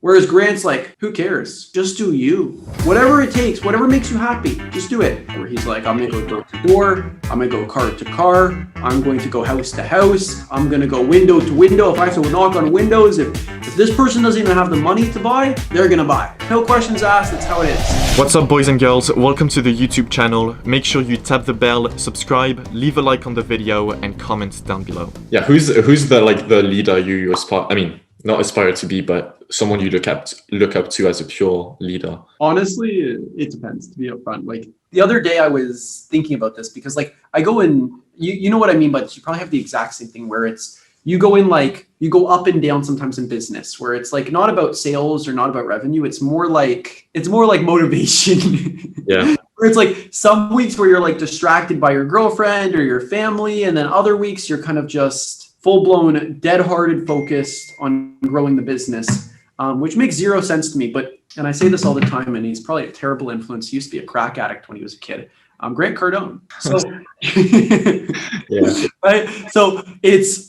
Whereas Grant's like, who cares? Just do you. Whatever it takes, whatever makes you happy, just do it. Where he's like, I'm gonna go door to door, I'm gonna go car to car, I'm going to go house to house, I'm gonna go window to window. If I have to knock on windows, if this person doesn't even have the money to buy, they're gonna buy. No questions asked, that's how it is. What's up, boys and girls? Welcome to the YouTube channel. Make sure you tap the bell, subscribe, leave a like on the video, and comment down below. Yeah, who's the leader you aspire? I mean, not aspire to be, but someone you look up to as a pure leader? Honestly, it depends, to be upfront. Like the other day I was thinking about this because like I go in, you know what I mean, but you probably have the exact same thing where it's, you go in like, you go up and down sometimes in business where it's like not about sales or not about revenue. It's more like motivation. Yeah. Where it's like some weeks where you're like distracted by your girlfriend or your family. And then other weeks you're kind of just full-blown, dead-hearted focused on growing the business, which makes zero sense to me. And I say this all the time, and he's probably a terrible influence. He used to be a crack addict when he was a kid. Grant Cardone. So, yeah. Right? So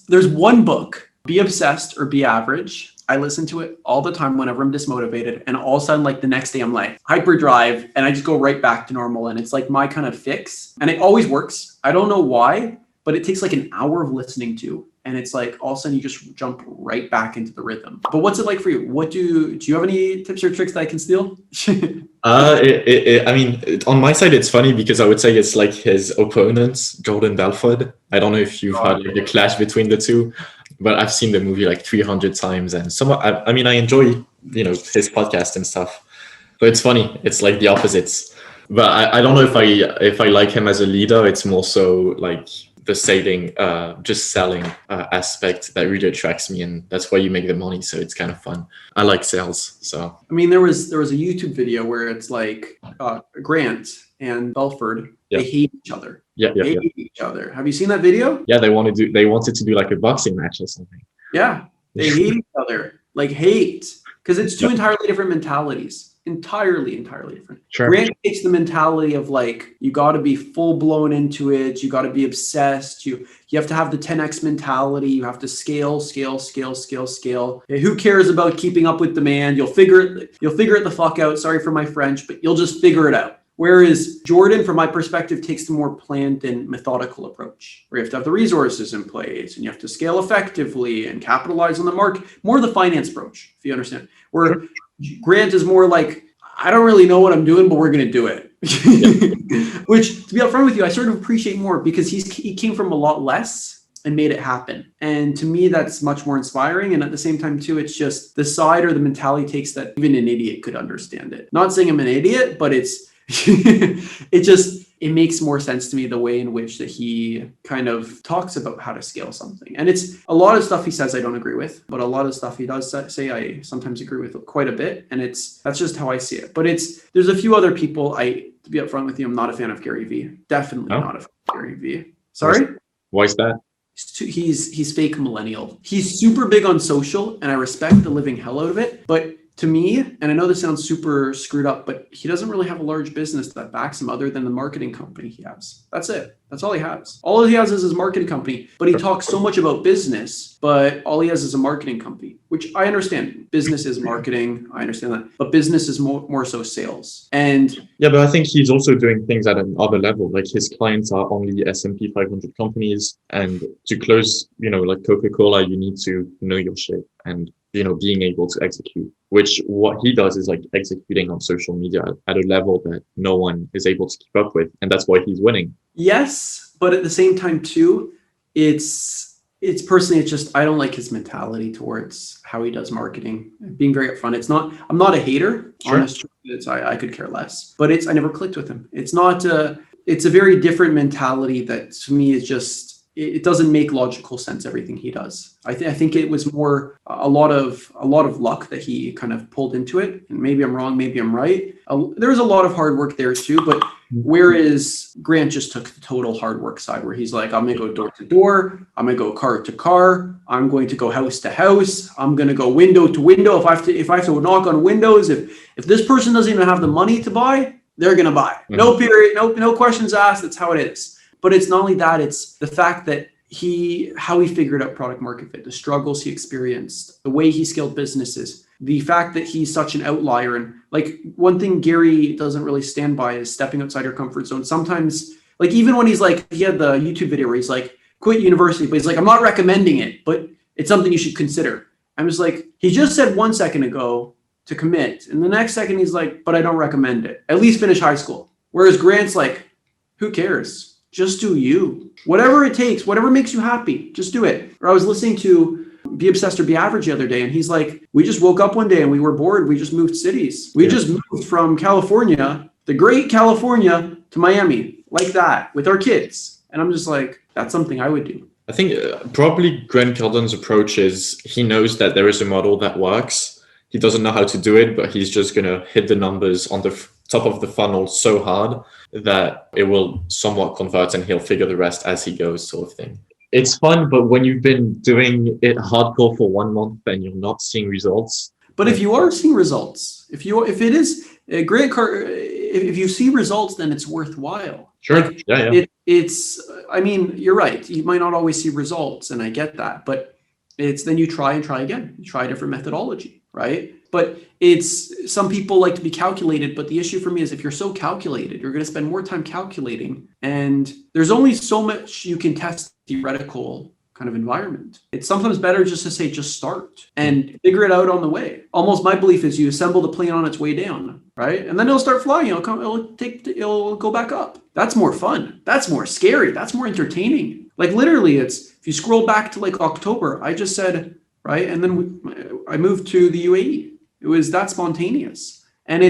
there's one book, Be Obsessed or Be Average. I listen to it all the time whenever I'm dismotivated. And all of a sudden, like the next day I'm like hyperdrive and I just go right back to normal. And it's like my kind of fix. And it always works. I don't know why, but it takes like an hour of listening to. And it's like all of a sudden you just jump right back into the rhythm. But what's it like for you? Do you have any tips or tricks that I can steal? I mean, on my side, it's funny because I would say it's like his opponents, Jordan Belfort. I don't know if you've heard like the clash between the two, but I've seen the movie like 300 times, and I enjoy his podcast and stuff. But it's funny. It's like the opposites. But I don't know if I like him as a leader. It's more so like the selling aspect that really attracts me, and that's why you make the money. So it's kind of fun. I like sales. So I mean, there was a YouTube video where it's like Grant and Belford, they hate each other. Hate each other. Have you seen that video? Yeah, they wanted to do like a boxing match or something. Yeah, they hate each other, like hate, because it's two entirely different mentalities. Entirely different. Sure. Grant takes the mentality of like, you got to be full blown into it. You got to be obsessed. You have to have the 10x mentality. You have to scale. Yeah, who cares about keeping up with demand? You'll figure it the fuck out. Sorry for my French, but you'll just figure it out. Whereas Jordan, from my perspective, takes the more planned and methodical approach, where you have to have the resources in place and you have to scale effectively and capitalize on the market. More the finance approach, if you understand. Where Grant is more like, I don't really know what I'm doing, but we're going to do it. Which, to be upfront with you, I sort of appreciate more because he came from a lot less and made it happen. And to me, that's much more inspiring. And at the same time, too, it's just the side or the mentality takes that even an idiot could understand it. Not saying I'm an idiot, but it's it makes more sense to me the way in which that he kind of talks about how to scale something. And it's a lot of stuff he says I don't agree with, but a lot of stuff he does say I sometimes agree with quite a bit. And that's just how I see it. But there's a few other people to be upfront with you, I'm not a fan of Gary Vee. Definitely not a fan of Gary Vee. Sorry? Why is that? He's fake millennial. He's super big on social and I respect the living hell out of it. But to me, and I know this sounds super screwed up, but he doesn't really have a large business that backs him other than the marketing company he has. That's it. That's all he has. All he has is his marketing company, but he talks so much about business, but all he has is a marketing company, which I understand. Business is marketing. I understand that. But business is more so sales. And yeah, but I think he's also doing things at another level. Like his clients are only S&P 500 companies. And to close, like Coca-Cola, you need to know your shit and being able to execute, which what he does is like executing on social media at a level that no one is able to keep up with. And that's why he's winning. Yes, but at the same time too, it's personally, it's just, I don't like his mentality towards how he does marketing. Being very upfront, I'm not a hater. Sure. Honestly, I could care less, but I never clicked with him. It's a very different mentality that to me is just, it doesn't make logical sense, everything he does. I think it was more a lot of luck that he kind of pulled into it. And maybe I'm wrong, maybe I'm right. There's a lot of hard work there too, but whereas Grant just took the total hard work side where he's like, I'm going to go door to door. I'm going to go car to car. I'm going to go house to house. I'm going to go window to window. If I have to knock on windows, if this person doesn't even have the money to buy, they're going to buy. No period. No questions asked. That's how it is. But it's not only that, it's the fact that how he figured out product market fit, the struggles he experienced, the way he scaled businesses. the fact that he's such an outlier, and like one thing Gary doesn't really stand by is stepping outside your comfort zone. Sometimes, like even when he's like, he had the YouTube video where he's like, quit university, but he's like, I'm not recommending it, but it's something you should consider. I'm just like, he just said 1 second ago to commit, and the next second he's like, but I don't recommend it. At least finish high school. Whereas Grant's like, who cares? Just do you. Whatever it takes, whatever makes you happy, just do it. Or I was listening to Be Obsessed or Be Average the other day, and he's like, we just woke up one day and we were bored. We just moved cities. We just moved from California, the great California, to Miami, like that, with our kids. And I'm just like, that's something I would do. I think probably Grant Cardone's approach is he knows that there is a model that works. He doesn't know how to do it, but he's just going to hit the numbers on the top of the funnel so hard that it will somewhat convert and he'll figure the rest as he goes, sort of thing. It's fun, but when you've been doing it hardcore for 1 month and you're not seeing results. But if you are seeing results, if it is if you see results, then it's worthwhile. Sure. Like, yeah. I mean, you're right. You might not always see results, and I get that, but then you try and try again. You try a different methodology, right? But some people like to be calculated, but the issue for me is if you're so calculated, you're going to spend more time calculating, and there's only so much you can test theoretical kind of environment. It's sometimes better just to say, just start and figure it out on the way. Almost my belief is you assemble the plane on its way down, right? And then it'll start flying. It'll go back up. That's more fun. That's more scary. That's more entertaining. Like literally if you scroll back to like October, I just said, right? And then I moved to the UAE. It was that spontaneous. And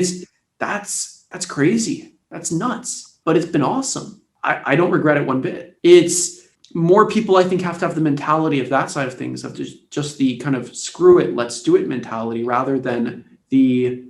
that's crazy. That's nuts, but it's been awesome. I don't regret it one bit. It's more people, I think, have to have the mentality of that side of things, of just the kind of screw it, let's do it mentality, rather than the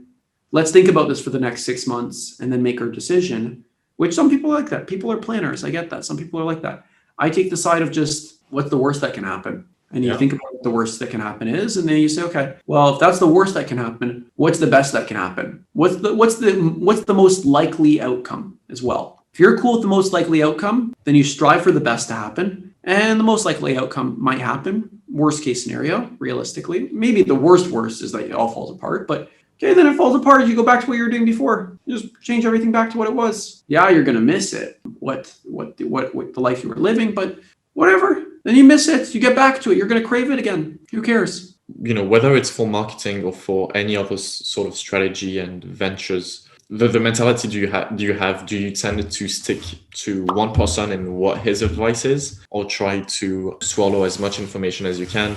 let's think about this for the next 6 months and then make our decision, which some people like that. People are planners. I get that. Some people are like that. I take the side of just what's the worst that can happen. And you think about what the worst that can happen is, and then you say, okay, well, if that's the worst that can happen, what's the best that can happen? What's the most likely outcome as well? If you're cool with the most likely outcome, then you strive for the best to happen. And the most likely outcome might happen. Worst case scenario, realistically. Maybe the worst is that it all falls apart. But okay, then it falls apart. You go back to what you were doing before. You just change everything back to what it was. Yeah, you're gonna miss it. What the life you were living, but whatever. Then you miss it. You get back to it. You're gonna crave it again. Who cares? You know, whether it's for marketing or for any other sort of strategy and ventures, the mentality do you tend to stick to one person and what his advice is, or try to swallow as much information as you can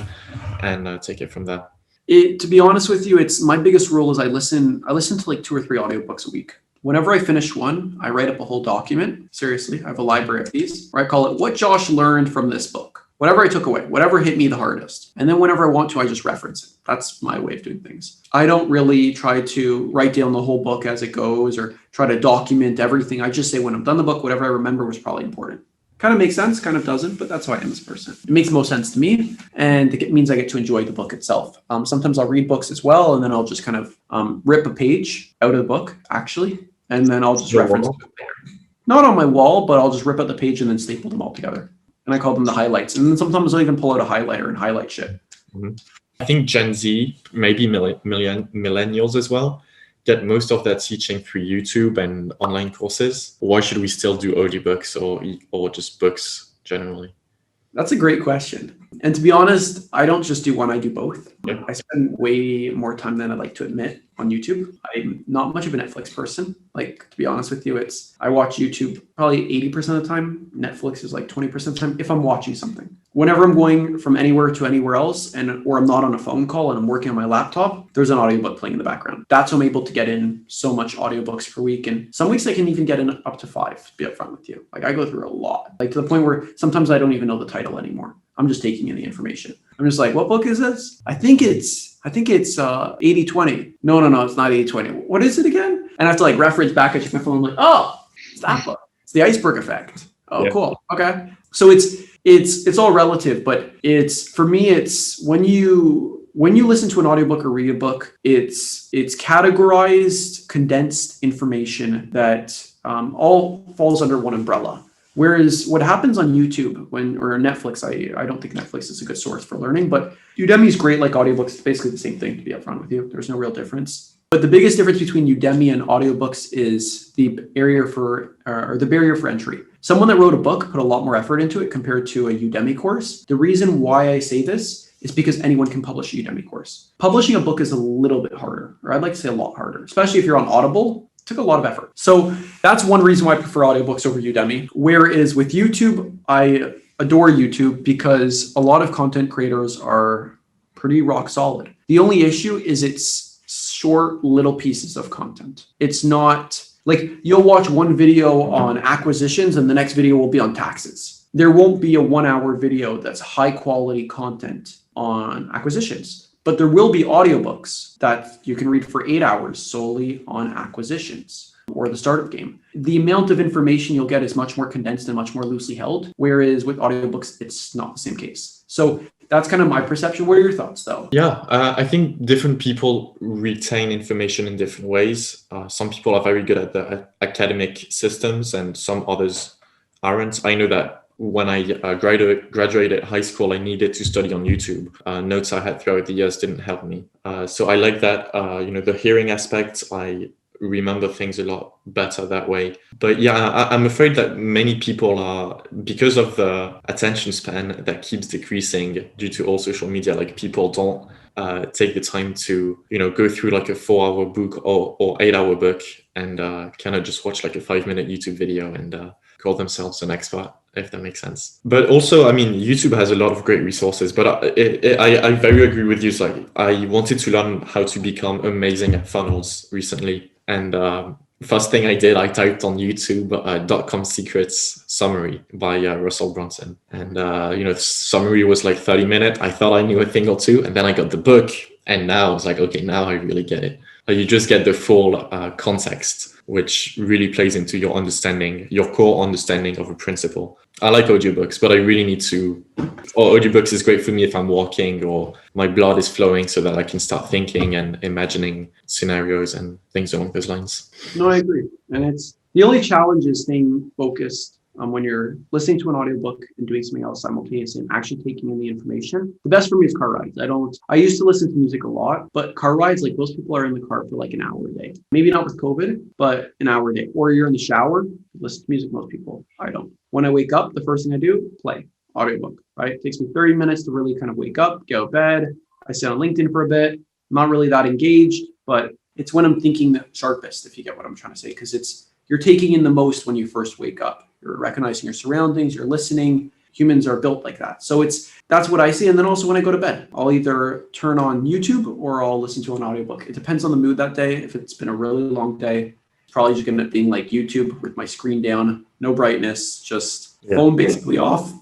and take it from there? To be honest with you, it's my biggest rule is I listen to like 2 or 3 audiobooks a week. Whenever I finish one, I write up a whole document. Seriously, I have a library of these where I call it what Josh learned from this book. Whatever I took away, whatever hit me the hardest. And then whenever I want to, I just reference it. That's my way of doing things. I don't really try to write down the whole book as it goes or try to document everything. I just say when I'm done the book, whatever I remember was probably important. Kind of makes sense, kind of doesn't, but that's how I am as a person. It makes most sense to me, and it means I get to enjoy the book itself. Sometimes I'll read books as well, and then I'll just kind of rip a page out of the book, actually, and then I'll just reference it later. Not on my wall, but I'll just rip out the page and then staple them all together. And I call them the highlights. And then sometimes I'll even pull out a highlighter and highlight shit. Mm-hmm. I think Gen Z, maybe millennials as well, get most of their teaching through YouTube and online courses. Why should we still do audiobooks or just books generally? That's a great question. And to be honest, I don't just do one, I do both. Yeah. I spend way more time than I'd like to admit on YouTube. I'm not much of a Netflix person. Like, to be honest with you, I watch YouTube probably 80% of the time. Netflix is like 20% of the time if I'm watching something. Whenever I'm going from anywhere to anywhere else or I'm not on a phone call and I'm working on my laptop, there's an audiobook playing in the background. That's how I'm able to get in so much audiobooks per week. And some weeks I can even get in up to 5, to be upfront with you. Like I go through a lot, like to the point where sometimes I don't even know the title anymore. I'm just taking in the information. I'm just like, what book is this? I think it's 80-20. No, it's not 80-20. What is it again? And I have to like reference back at my phone. I'm like, oh, it's that book. It's The Iceberg Effect. Oh, yeah. Cool. Okay. So it's all relative, but for me, it's when you listen to an audiobook or read a book, it's categorized, condensed information that all falls under one umbrella. Whereas what happens on YouTube or Netflix, I don't think Netflix is a good source for learning, but Udemy is great like audiobooks. It's basically the same thing, to be upfront with you. There's no real difference. But the biggest difference between Udemy and audiobooks is the barrier for entry. Someone that wrote a book put a lot more effort into it compared to a Udemy course. The reason why I say this is because anyone can publish a Udemy course. Publishing a book is a little bit harder, or I'd like to say a lot harder, especially if you're on Audible. It took a lot of effort. So that's one reason why I prefer audiobooks over Udemy. Whereas with YouTube, I adore YouTube because a lot of content creators are pretty rock solid. The only issue is it's short little pieces of content. It's not like you'll watch one video on acquisitions and the next video will be on taxes. There won't be a 1 hour video that's high quality content on acquisitions. But there will be audiobooks that you can read for 8 hours solely on acquisitions or the startup game. The amount of information you'll get is much more condensed and much more loosely held, whereas with audiobooks, it's not the same case. So that's kind of my perception. What are your thoughts, though? Yeah, I think different people retain information in different ways. Some people are very good at the academic systems and some others aren't. I know that when I graduated high school, I needed to study on YouTube. Notes I had throughout the years didn't help me. So I like that, the hearing aspect, I remember things a lot better that way. But yeah, I'm afraid that many people are, because of the attention span that keeps decreasing due to all social media, like people don't take the time to, go through like a 4-hour book or 8-hour book and kind of just watch like a 5-minute YouTube video and call themselves an expert, if that makes sense. But also, I mean, YouTube has a lot of great resources, but I very agree with you. So like, I wanted to learn how to become amazing at funnels recently. And first thing I did, I typed on YouTube .com secrets summary by Russell Brunson. And, the summary was like 30 minutes. I thought I knew a thing or two. And then I got the book. And now I was like, okay, now I really get it. You just get the full context, which really plays into your understanding, your core understanding of a principle. I like audiobooks, but I really need to, or audiobooks is great for me if I'm walking or my blood is flowing so that I can start thinking and imagining scenarios and things along those lines. No, I agree. And it's the only challenge is staying focused when you're listening to an audiobook and doing something else simultaneously and actually taking in the information. The best for me is car rides. I used to listen to music a lot, but car rides, like most people are in the car for like an hour a day. Maybe not with COVID, but an hour a day. Or you're in the shower, listen to music, most people. I don't. When I wake up, the first thing I do, play audiobook, right? It takes me 30 minutes to really kind of wake up, get out of bed. I sit on LinkedIn for a bit. I'm not really that engaged, but it's when I'm thinking the sharpest, if you get what I'm trying to say, because you're taking in the most when you first wake up. You're recognizing your surroundings, you're listening. Humans are built like that. So that's what I see. And then also when I go to bed, I'll either turn on YouTube or I'll listen to an audiobook. It depends on the mood that day. If it's been a really long day, it's probably just going to end up being like YouTube with my screen down, no brightness, just phone basically off,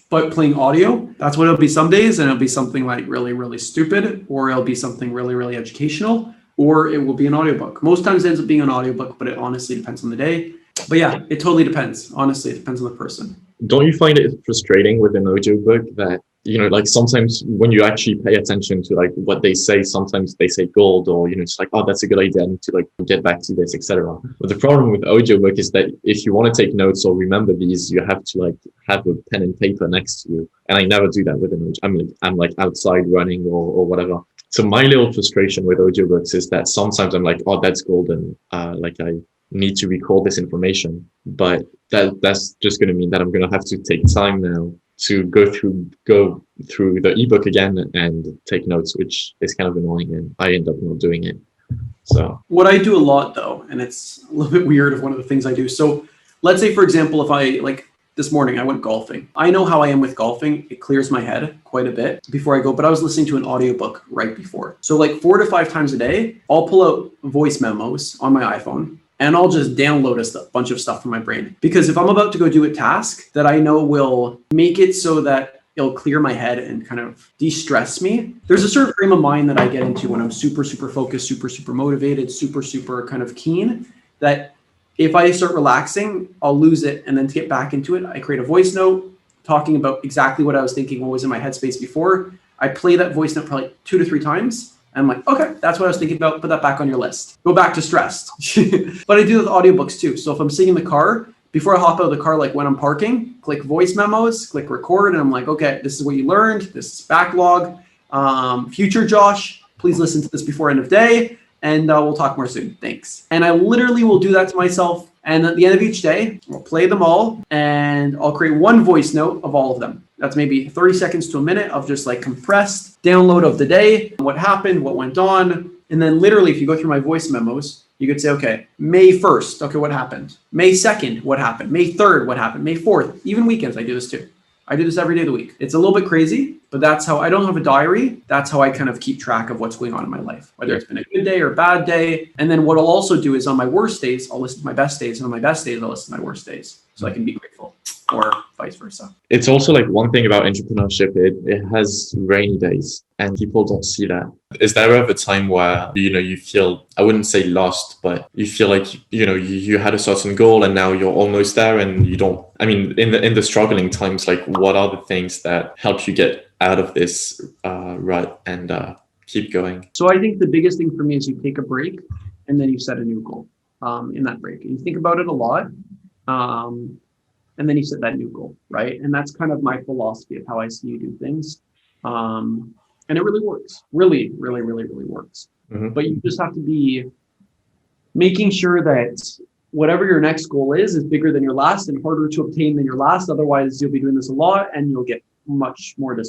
but playing audio. That's what it'll be some days. And it'll be something like really, really stupid, or it'll be something really, really educational, or it will be an audiobook. Most times it ends up being an audiobook, but it honestly depends on the day. But yeah, it totally depends. Honestly, it depends on the person. Don't you find it frustrating with an audiobook that, like sometimes when you actually pay attention to like what they say, sometimes they say gold or, it's like, oh, that's a good idea. I need to like get back to this, etc. But the problem with audiobook is that if you want to take notes or remember these, you have to like have a pen and paper next to you. And I never do that with an audiobook. I'm like outside running or whatever. So my little frustration with audiobooks is that sometimes I'm like, oh, that's golden. Like I need to record this information, but that's just going to mean that I'm going to have to take time now to go through the ebook again and take notes, which is kind of annoying, and I end up not doing it. So what I do a lot though, and it's a little bit weird of one of the things I do. So let's say, for example, if I like this morning, I went golfing. I know how I am with golfing. It clears my head quite a bit before I go, but I was listening to an audiobook right before. So like 4 to 5 times a day, I'll pull out voice memos on my iPhone and I'll just download a bunch of stuff from my brain. Because if I'm about to go do a task that I know will make it so that it'll clear my head and kind of de-stress me, there's a certain frame of mind that I get into when I'm super, super focused, super, super motivated, super, super kind of keen, that if I start relaxing, I'll lose it. And then to get back into it, I create a voice note talking about exactly what I was thinking, what was in my headspace before. I play that voice note probably 2 to 3 times. I'm like, okay, that's what I was thinking about. Put that back on your list. Go back to stressed. But I do with audiobooks too. So if I'm sitting in the car, before I hop out of the car, like when I'm parking, click voice memos, click record, and I'm like, okay, this is what you learned. This is backlog. Future Josh, please listen to this before end of day, and we'll talk more soon. Thanks. And I literally will do that to myself. And at the end of each day, I'll play them all, and I'll create one voice note of all of them. That's maybe 30 seconds to a minute of just like compressed download of the day, what happened, what went on. And then literally, if you go through my voice memos, you could say, okay, May 1st, okay, what happened? May 2nd, what happened? May 3rd, what happened? May 4th, even weekends, I do this too. I do this every day of the week. It's a little bit crazy, but that's how I don't have a diary. That's how I kind of keep track of what's going on in my life, whether it's been a good day or a bad day. And then what I'll also do is on my worst days, I'll listen to my best days. And on my best days, I'll listen to my worst days. So I can be grateful, or vice versa. It's also like one thing about entrepreneurship, it has rainy days and people don't see that. Is there ever a time where, you feel, I wouldn't say lost, but you feel like, you had a certain goal and now you're almost there and you don't, in the struggling times, like what are the things that help you get out of this rut and keep going? So I think the biggest thing for me is you take a break and then you set a new goal in that break. And you think about it a lot. And then you set that new goal, right? And that's kind of my philosophy of how I see you do things. And it really works. Really, really, really, really works. Mm-hmm. But you just have to be making sure that whatever your next goal is bigger than your last and harder to obtain than your last. Otherwise, you'll be doing this a lot and you'll get much more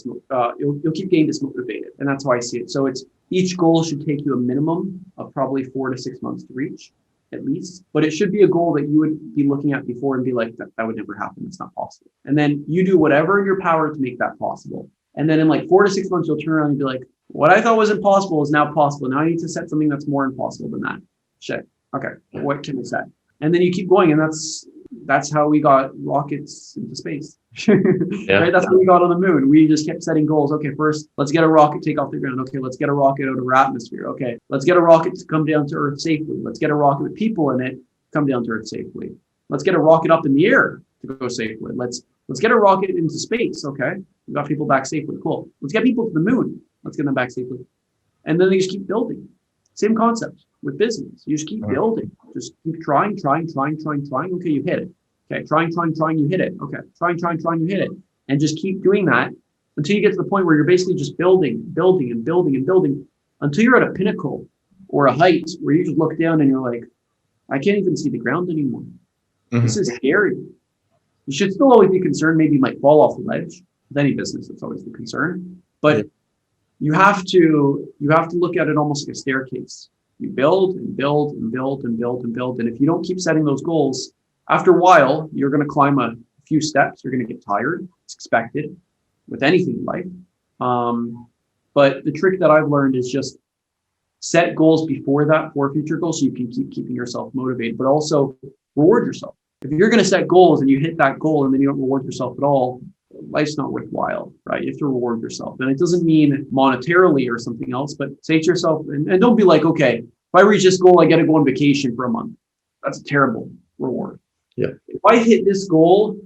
you'll keep getting dismotivated. And that's how I see it. So it's each goal should take you a minimum of probably 4 to 6 months to reach, at least. But it should be a goal that you would be looking at before and be like, that would never happen. It's not possible. And then you do whatever in your power to make that possible. And then in like 4 to 6 months, you'll turn around and be like, what I thought was impossible is now possible. Now I need to set something that's more impossible than that. Shit. Okay. What can I set? And then you keep going. And that's how we got rockets into space. Yeah. Right? That's how we got on the moon. We just kept setting goals. Okay, first, let's get a rocket take off the ground. Okay, let's get a rocket out of our atmosphere. Okay, let's get a rocket to come down to Earth safely. Let's get a rocket with people in it, come down to Earth safely. Let's get a rocket up in the air to go safely. Let's get a rocket into space. Okay, we got people back safely. Cool. Let's get people to the moon. Let's get them back safely. And then they just keep building. Same concept with business. You just keep building. Just keep trying. Okay, you hit it. Okay, trying, you hit it. Okay, trying, you hit it. And just keep doing that until you get to the point where you're basically just building until you're at a pinnacle or a height where you just look down and you're like, I can't even see the ground anymore. Mm-hmm. This is scary. You should still always be concerned. Maybe you might fall off the ledge. With any business, that's always the concern. But you have to look at it almost like a staircase. You build and build and build and build and build. And if you don't keep setting those goals, after a while, you're going to climb a few steps. You're going to get tired. It's expected with anything in life. But the trick that I've learned is just set goals before that for future goals so you can keep keeping yourself motivated, but also reward yourself. If you're going to set goals and you hit that goal and then you don't reward yourself at all, life's not worthwhile, right? You have to reward yourself. And it doesn't mean monetarily or something else, but say to yourself, and don't be like, okay, if I reach this goal, I got to go on vacation for a month. That's a terrible reward. Yeah. If I hit this goal,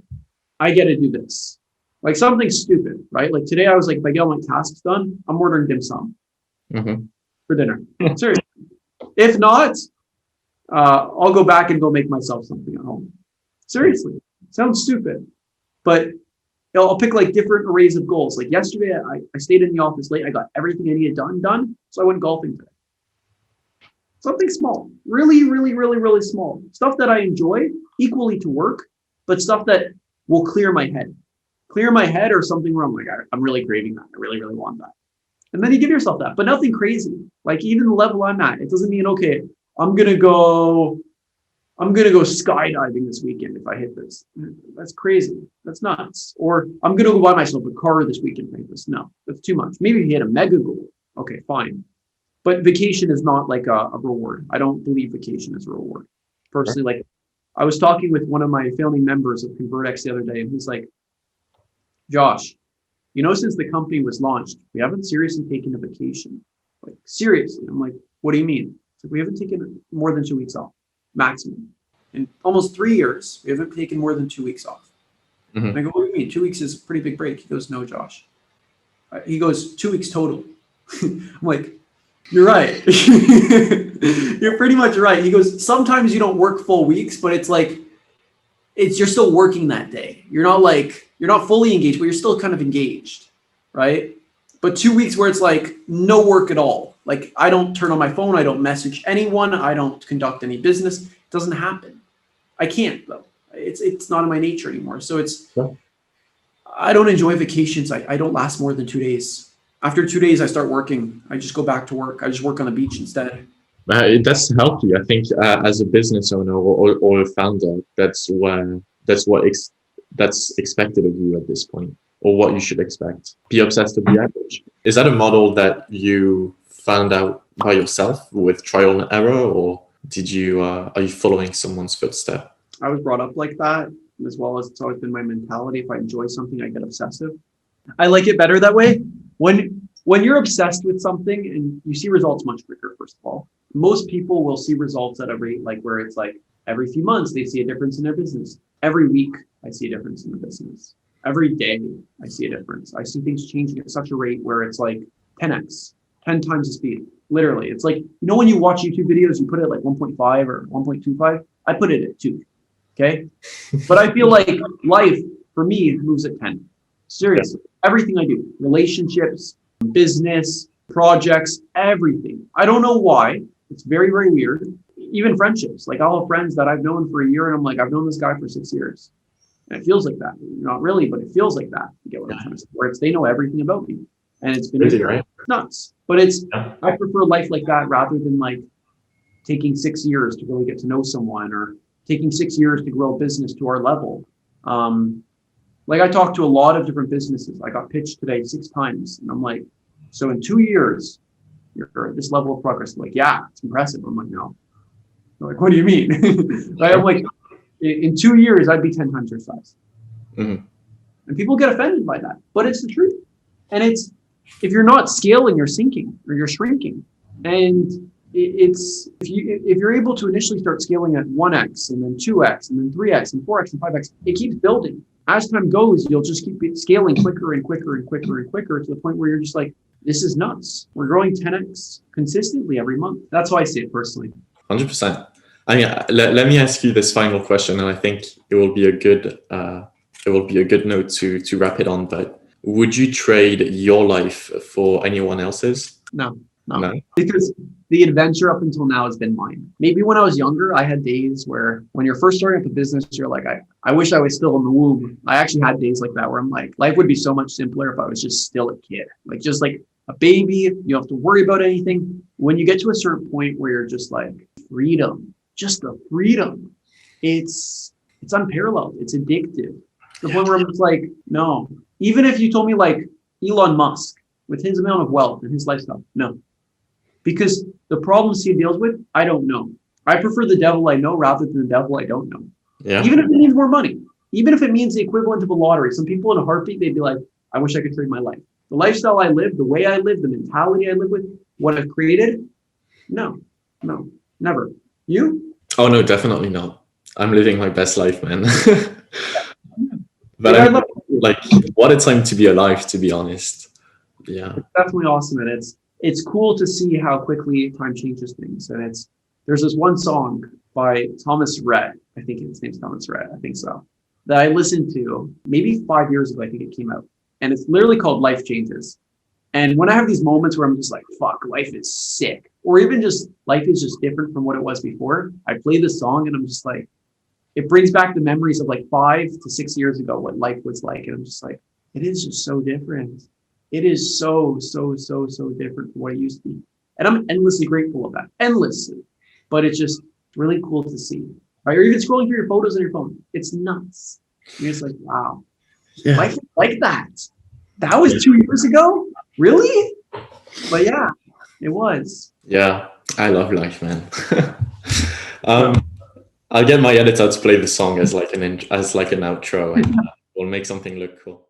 I get to do this. Like something stupid, right? Like today I was like, if I get all my tasks done, I'm ordering dim sum for dinner. Seriously. If not, I'll go back and go make myself something at home. Seriously. Sounds stupid. But I'll pick like different arrays of goals. Like yesterday, I stayed in the office late. I got everything I needed done. So I went golfing today. Something small, really, really, really, really small. Stuff that I enjoy equally to work, but stuff that will clear my head. Clear my head or something where I'm like, I'm really craving that. I really, really want that. And then you give yourself that, but nothing crazy. Like even the level I'm at, it doesn't mean, okay, I'm going to go skydiving this weekend if I hit this. That's crazy. That's nuts. Or I'm going to go buy myself a car this weekend if I hit this. No, that's too much. Maybe if you hit a mega goal. Okay, fine. But vacation is not like a reward. I don't believe vacation is a reward. Personally, like I was talking with one of my founding members of Convrtx the other day, and he's like, Josh, since the company was launched, we haven't seriously taken a vacation. Like seriously. I'm like, what do you mean? It's like, we haven't taken more than 2 weeks off, maximum. In almost 3 years, we haven't taken more than 2 weeks off. Mm-hmm. And I go, what do you mean? 2 weeks is a pretty big break. He goes, no, Josh. He goes, 2 weeks total. I'm like, you're right. You're pretty much right. He goes, sometimes you don't work full weeks, but it's like you're still working that day. You're not fully engaged, but you're still kind of engaged, right? But 2 weeks where it's like no work at all. Like I don't turn on my phone, I don't message anyone, I don't conduct any business. It doesn't happen. I can't though. It's not in my nature anymore. So I don't enjoy vacations. I don't last more than 2 days. After 2 days, I start working. I just go back to work. I just work on the beach instead. That's healthy. I think as a business owner or a founder, that's expected of you at this point, or what you should expect. Be obsessed to be average. Is that a model that you found out by yourself with trial and error, or are you following someone's footstep? I was brought up like that, as well as it's always been my mentality. If I enjoy something, I get obsessive. I like it better that way. When you're obsessed with something and you see results much quicker, first of all, most people will see results at a rate like where it's like every few months they see a difference in their business. Every week I see a difference in the business. Every day I see a difference. I see things changing at such a rate where it's like 10x, 10 times the speed. Literally. It's like, when you watch YouTube videos, you put it at like 1.5 or 1.25. I put it at 2. Okay. But I feel like life for me moves at 10. Seriously. Everything I do, relationships, business, projects, everything. I don't know why. It's very, very weird. Even friendships. Like I'll have friends that I've known for a year and I'm like, I've known this guy for 6 years. And it feels like that. Not really, but it feels like that. You get what I'm trying to say? Where they know everything about me. And it's been right? Nuts. But I prefer life like that rather than like taking 6 years to really get to know someone or taking 6 years to grow a business to our level. Like I talked to a lot of different businesses. I got pitched today 6 times. And I'm like, so in 2 years, you're at this level of progress. I'm like, yeah, it's impressive. I'm like, no. They're like, what do you mean? Right? I'm like, in 2 years, I'd be 10 times your size. Mm-hmm. And people get offended by that, but it's the truth. And if you're not scaling, you're sinking or you're shrinking. And if you're able to initially start scaling at 1x and then 2x and then 3x and 4x and 5x, it keeps building. As time goes, you'll just keep scaling quicker and quicker and quicker and quicker to the point where you're just like, this is nuts. We're growing 10x consistently every month. That's how I see it personally. 100%. I mean, let me ask you this final question, and I think it will be a good note to wrap it on. But would you trade your life for anyone else's? No. Because the adventure up until now has been mine. Maybe when I was younger, I had days where when you're first starting up a business, you're like, I wish I was still in the womb. I actually had days like that where I'm like, life would be so much simpler if I was just still a kid. Like just like a baby, you don't have to worry about anything. When you get to a certain point where you're just like freedom, just the freedom, it's unparalleled. It's addictive. The point where I'm just like, no. Even if you told me like Elon Musk with his amount of wealth and his lifestyle, no. Because the problems he deals with, I don't know. I prefer the devil I know rather than the devil I don't know. Yeah. Even if it means more money, even if it means the equivalent of a lottery. Some people in a heartbeat, they'd be like, I wish I could trade my life. The lifestyle I live, the way I live, the mentality I live with, what I've created, no, never. You? Oh no, definitely not. I'm living my best life, man. But I love like, what a time to be alive, to be honest. Yeah. It's definitely awesome. And it's cool to see how quickly time changes things. And there's this one song by Thomas Rhett. I think his name's Thomas Rhett. I think so. That I listened to maybe 5 years ago. I think it came out. And it's literally called Life Changes. And when I have these moments where I'm just like, fuck, life is sick. Or even just life is just different from what it was before. I play this song and I'm just like, it brings back the memories of like 5 to 6 years ago, what life was like. And I'm just like, it is just so different. It is so different from what it used to be. And I'm endlessly grateful of that. Endlessly. But it's just really cool to see. Right? Or even scrolling through your photos on your phone. It's nuts. You're just like, wow. Yeah. Life like that. That was 2 years ago? Really? But yeah, it was. Yeah, I love life, man. I'll get my editor to play the song as like an outro, and we'll make something look cool.